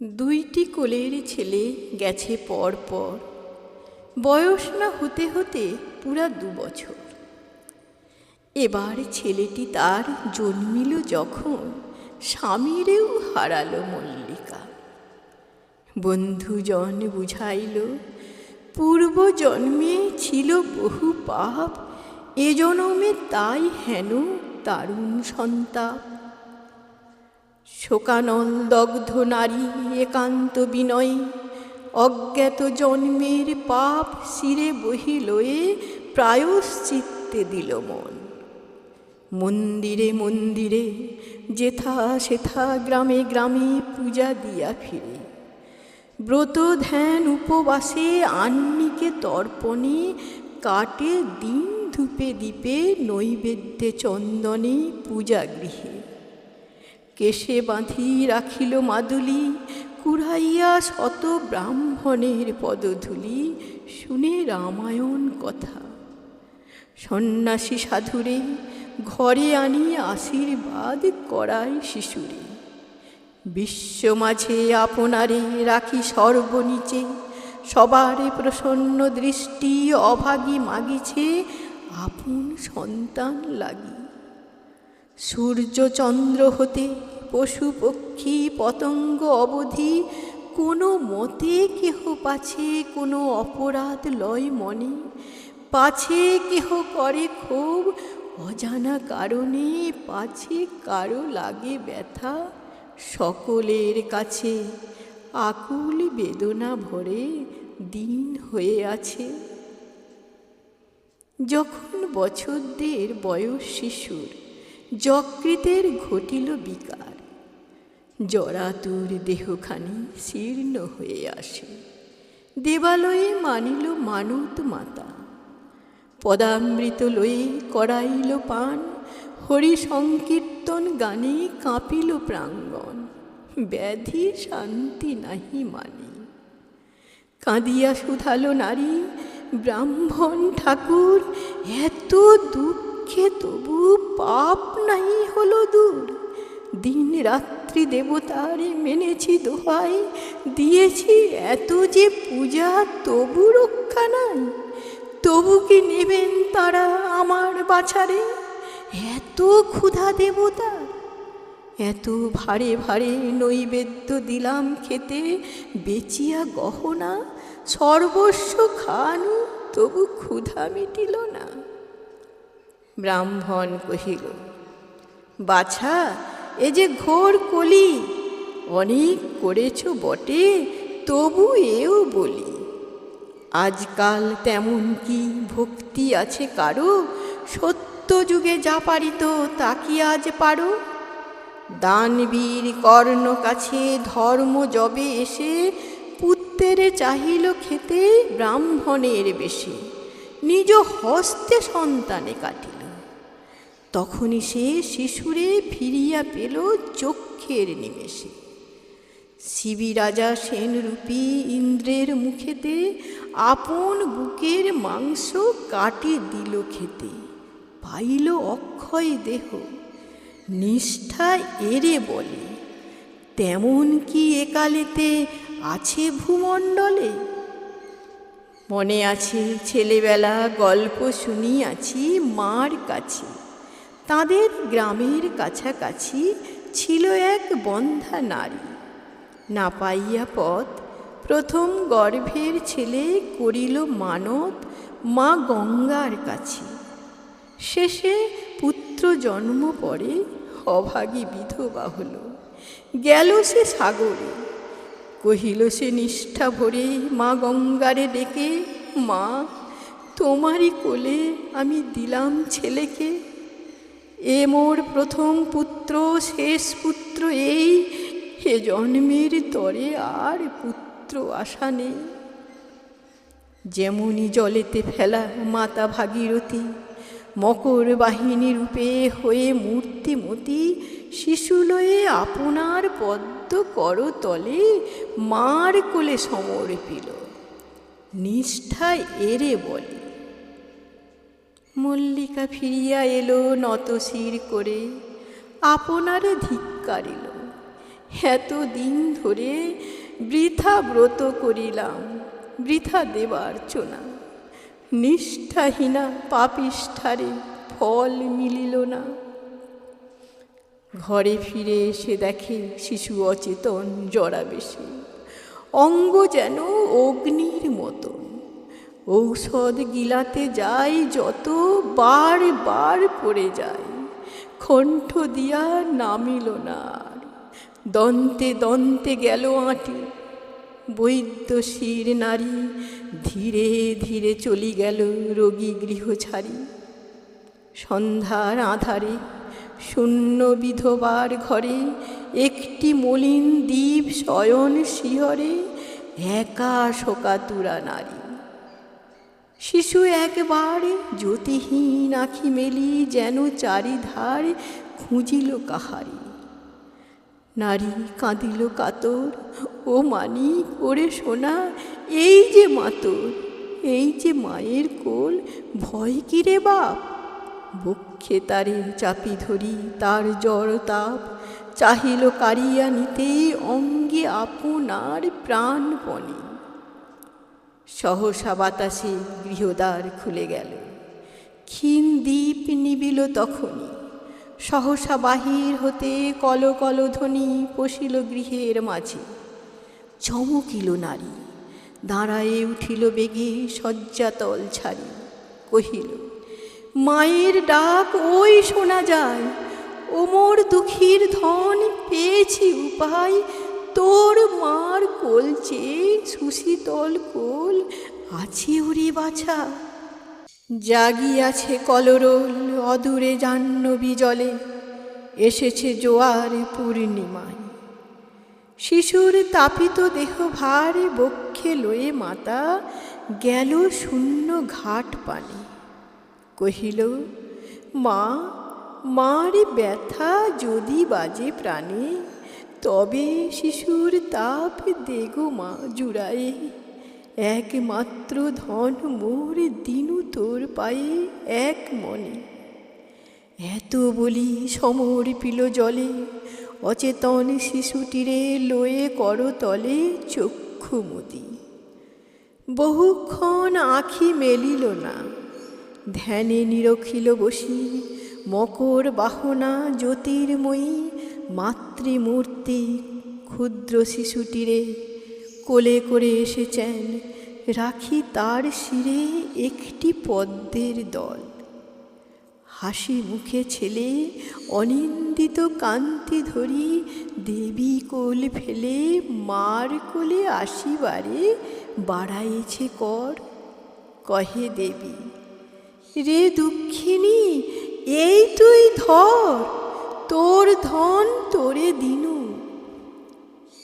দুইটি কোলের ছেলে গেছে পর পর, বয়স না হতে হতে পুরা 2 বছর। এবার ছেলেটি তার জন্মিল যখন, স্বামীরেও হারালো মল্লিকা। বন্ধুজন বুঝাইল, পূর্ব জন্মে ছিল বহু পাপ, এ জনমে তাই হেন দারুণ সন্তাপ। শোকানল দগ্ধ নারী একান্ত বিনয়ে, অজ্ঞাত জন্মের পাপ শিরে বহিলয়ে প্রায়শ্চিত্তে দিল মন। মন্দিরে মন্দিরে যেথা সেথা গ্রামে গ্রামে পূজা দিয়া ফিরে, ব্রত ধ্যান উপবাসে আহ্নিকে তর্পণে কাটে দিন ধূপে দীপে নৈবেদ্যে চন্দনে পূজাগৃহে। কেশে বাঁধি রাখিল মাদুলি, কুড়াইয়া শত ব্রাহ্মণের পদধূলি, শুনে রামায়ণ কথা। সন্ন্যাসী সাধুরে ঘরে আনি আশীর্বাদ করায় শিশুরে। বিশ্ব মাঝে আপনারে রাখি সর্বনীচে, সবারে প্রসন্ন দৃষ্টি অভাগী মাগিছে আপন সন্তান লাগি। সূর্য চন্দ্র হতে পশু পক্ষী পতঙ্গ অবধি, কোনো মতে কেহ পাছে কোনো অপরাধ লয় মনে, পাছে কেহ করে ক্ষোভ অজানা কারণে, পাছে কারো লাগে ব্যথা, সকলের কাছে আকুল বেদনা ভরে দিন হয়ে আছে। যখন বছর 1.5 বয়স শিশুর যকৃতের ঘটিল বিকার, জরাতুর দেহখানি শীর্ণ হয়ে আসে। দেবালয়ে মানিল মানত মাতা, পদামৃত লয়ে করাইল পান, হরি সংকীর্তন গানে কাঁপিল প্রাঙ্গণ, ব্যাধি শান্তি নাহি মানে। কাঁদিয়া শুধালো নারী, ব্রাহ্মণ ঠাকুর এত দুঃখে তবু পাপ নাই হলো দূর। দিন রাত্রি দেবতারে মেনেছি দোহাই, দিয়েছি এত যে পূজা তবু রক্ষা নাই। তবু কি নেবেন তারা আমার বাছারে, এত ক্ষুধা দেবতার। এত ভারে ভারে নৈবেদ্য দিলাম খেতে, বেচিয়া গহনা সর্বস্ব খানু, তবু ক্ষুধা মিটিল না। ব্রাহ্মণ কহিল, বাছা এ যে ঘোর কলি, অনেক করেছ বটে তবু এও বলি। আজকাল তেমন কি ভক্তি আছে কারো, সত্য যুগে যা পারিত তা কি আজ পারো। দানবীর কর্ণ কাছে ধর্ম যবে এসে, পুত্রেরে চাহিল খেতে ব্রাহ্মণের বেশে, নিজ হস্তে সন্তানে কাটিল। তখনই সে শিশুরে ফিরিয়া পেল চক্ষের নিমেষে। শিবি রাজা সেনরূপী ইন্দ্রের মুখেতে, আপন বুকের মাংস কাটে দিল খেতে। পাইল অক্ষয় দেহ, নিষ্ঠা এরে বলে, তেমন কি একালেতে আছে ভূমণ্ডলে। মনে আছে ছেলেবেলা গল্প শুনিয়াছি মার কাছে, তাদের গ্রামের কাছাকাছি ছিল এক বন্ধা নারী। না পাইয়া পথ প্রথম গর্ভের ছেলে করিল মানত মা গঙ্গার কাছে। শেষে পুত্র জন্ম পরে অভাগী বিধবা হল, গেল সে সাগরে। কহিল সে নিষ্ঠা ভরে মা গঙ্গারে ডেকে, মা তোমারই কোলে আমি দিলাম ছেলেকে। এ মোর প্রথম পুত্র শেষ পুত্র এই, হে জন্মের তরে আর পুত্র আশা নেই। যেমনি জলেতে ফেলা মাতা ভাগীরথী, মকর বাহিনী রূপে হয়ে মূর্তিমতী, শিশু লয়ে আপনার পদ্ম করতলে মার কোলে সমর্পিল, নিষ্ঠায় এরে বলে। মল্লিকা ফিরিয়া এলো নত শির করে, আপনারে ধিক্কারিল। এত দিন ধরে বৃথা ব্রত করিলাম, বৃথা দেবার্চনা। নিষ্ঠাহীনা পাপিষ্ঠারে ফল মিলিল না। ঘরে ফিরে এসে দেখে শিশু অচেতন জরাবেশে, অঙ্গ যেন অগ্নির মতন। ঔষধ গিলাতে যায় যত, বার বার পড়ে যায়, কণ্ঠ দিয়া নামিল না আর। দন্তে দন্তে গেল আঁটি, বৈদ্য শির নারী ধীরে ধীরে চলি গেল রোগী গৃহ ছাড়ি। সন্ধ্যার আধারে শূন্য বিধবার ঘরে একটি মলিন দ্বীপ শয়ন শিহরে, একা শোকাতুরা নারী। শিশু একবার জ্যোতিহীন আখি মেলি যেন চারিধার খুঁজিল কাহারি। নারী কাঁদিল কাতর, ও মানি করে শোনা, এই যে মাতর, এই যে মায়ের কোল, ভয় কি রে বাপ? বক্ষে তারে চাপি ধরি তার জ্বর তাপ, চাহিল কারিয়া নিতে অঙ্গে আপনার প্রাণপণে। সহসা বাতাসে গৃহদ্বার খুলে গেল, ক্ষীণ দ্বীপ নিবিল তখনই। সহসা বাহির হতে কল কল ধ্বনি পশিল গৃহের মাঝে। চমকিল নারী, দাঁড়ায়ে উঠিল বেগে শয্যাতল ছাড়ি। কহিল, মায়ের ডাক ওই শোনা যায়, ও মোর দুঃখীর ধন পেয়েছি উপায়। তোর মার কোল চেয়ে সুশীতল কোল আছে ওরে বাছা। জাগিয়াছে কলরোল অদূরে জাহ্নবী জলে, এসেছে জোয়ার পূর্ণিমায়। শিশুর তাপিত দেহ ভার বক্ষে লয়ে মাতা গেল শূন্য ঘাট পানে। কহিল, মা, মার ব্যথা যদি বাজে প্রাণে, তবে শিশুর তাপ দেগো মা জুড়ায়ে। একমাত্র ধন মোর দিনু তোর পায়ে এক মনে। এত বলি সমর্পিল জলে, অচেতন শিশুটিরে লয়ে করতলে চক্ষুমতি। বহুক্ষণ আঁখি মেলিল না, ধ্যানে নিরখিল বসি। মকর বাহনা জ্যোতির্ময়ী মাতৃমূর্তি ক্ষুদ্র শিশুটিরে কোলে করে এসেছেন, রাখি তার শিরে একটি পদ্মের দল। হাসি মুখে ছেলে অনিন্দিত কান্তি ধরি, দেবী কোল ফেলে মার কোলে আসিবারে বাড়াইছে কর। কহে দেবী, রে দুঃখিনী, এই তুই ধর, তোর ধন তোরে দিনু।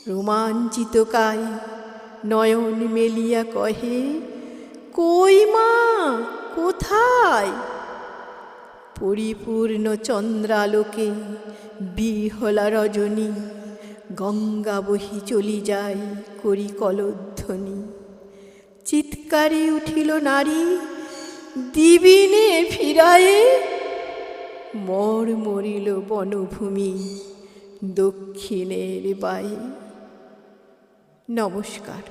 রোমাঞ্চিত কায় নয়ন মেলিয়া কহে, কই মা, কোথায়? পরিপূর্ণ চন্দ্রালোকে বিহলা রজনী, গঙ্গা বহি চলি যায় করি কলধ্বনি। চিৎকারে উঠিল নারী, দিবিনে ফিরায়ে। মর মরিল বনভূমি দক্ষিণের বায়ে। নমস্কার।